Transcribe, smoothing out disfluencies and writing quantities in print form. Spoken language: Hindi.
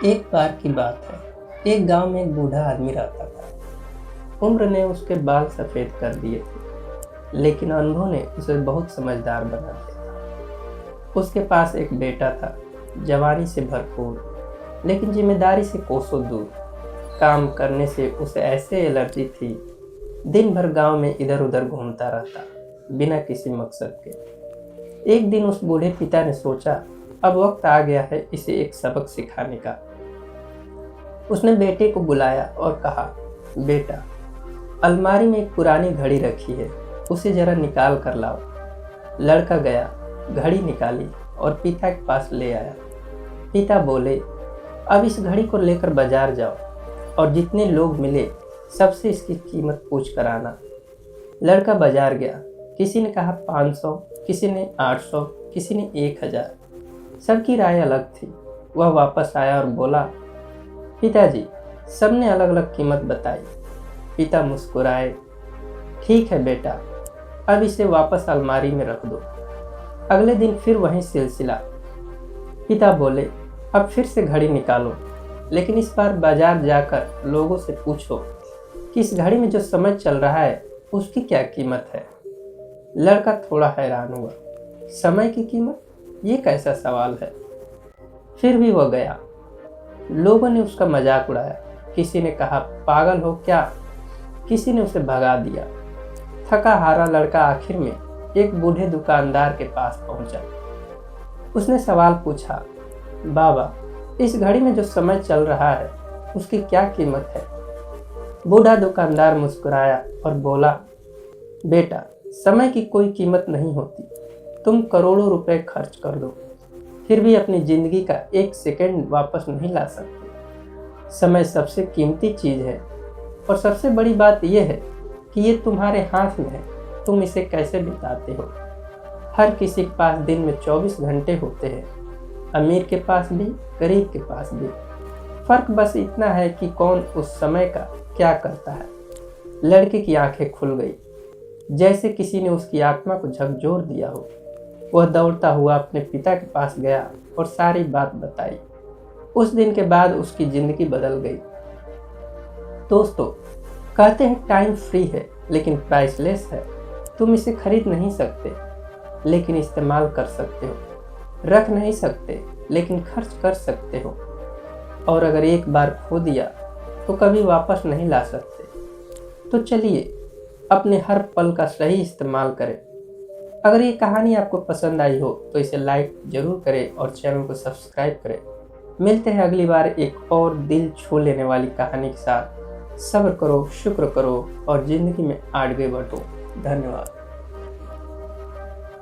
एक बार की बात है। एक गांव में एक बूढ़ा आदमी रहता था। उम्र ने उसके बाल सफेद कर दिए थे, लेकिन अनुभव ने उसे बहुत समझदार बना दिया था। उसके पास एक बेटा था, जवानी से भरपूर, लेकिन जिम्मेदारी से कोसों दूर। काम करने से उसे ऐसे एलर्जी थी, दिन भर गांव में इधर उधर घूमता रहता, बिना किसी मकसद के। एक दिन उस बूढ़े पिता ने सोचा, अब वक्त आ गया है इसे एक सबक सिखाने का। उसने बेटे को बुलाया और कहा, बेटा, अलमारी में एक पुरानी घड़ी रखी है, उसे जरा निकाल कर लाओ। लड़का गया, घड़ी निकाली और पिता के पास ले आया। पिता बोले, अब इस घड़ी को लेकर बाजार जाओ और जितने लोग मिले सबसे इसकी कीमत पूछ कर आना। लड़का बाजार गया। किसी ने कहा 500, किसी ने 800, किसी ने 1000। सबकी राय अलग थी। वह वापस आया और बोला, पिताजी, सबने अलग अलग कीमत बताई। पिता मुस्कुराए, ठीक है बेटा, अब इसे वापस अलमारी में रख दो। अगले दिन फिर वही सिलसिला। पिता बोले, अब फिर से घड़ी निकालो, लेकिन इस बार बाजार जाकर लोगों से पूछो कि इस घड़ी में जो समय चल रहा है उसकी क्या कीमत है। लड़का थोड़ा हैरान हुआ, समय की कीमत, ये कैसा सवाल है। फिर भी वह गया। लोगों ने उसका मजाक उड़ाया। किसी ने कहा, पागल हो क्या, किसी ने उसे भगा दिया। थका हारा लड़का आखिर में एक बूढ़े दुकानदार के पास पहुंचा। उसने सवाल पूछा, बाबा, इस घड़ी में जो समय चल रहा है उसकी क्या कीमत है। बूढ़ा दुकानदार मुस्कुराया और बोला, बेटा, समय की कोई कीमत नहीं होती। तुम करोड़ों रुपए खर्च कर दो, फिर भी अपनी जिंदगी का एक सेकंड वापस नहीं ला सकते। समय सबसे कीमती चीज है और सबसे बड़ी बात यह है कि ये तुम्हारे हाथ में है, तुम इसे कैसे बिताते हो। हर किसी के पास दिन में 24 घंटे होते हैं, अमीर के पास भी, गरीब के पास भी। फर्क बस इतना है कि कौन उस समय का क्या करता है। लड़के की आंखें खुल गई, जैसे किसी ने उसकी आत्मा को झकझोर दिया हो। वह दौड़ता हुआ अपने पिता के पास गया और सारी बात बताई। उस दिन के बाद उसकी जिंदगी बदल गई। दोस्तों, कहते हैं टाइम फ्री है लेकिन प्राइसलेस है। तुम इसे खरीद नहीं सकते, लेकिन इस्तेमाल कर सकते हो। रख नहीं सकते, लेकिन खर्च कर सकते हो। और अगर एक बार खो दिया तो कभी वापस नहीं ला सकते। तो चलिए, अपने हर पल का सही इस्तेमाल करें। अगर ये कहानी आपको पसंद आई हो तो इसे लाइक जरूर करें और चैनल को सब्सक्राइब करें। मिलते हैं अगली बार एक और दिल छू लेने वाली कहानी के साथ। सब्र करो, शुक्र करो और जिंदगी में आगे बढ़ो। धन्यवाद।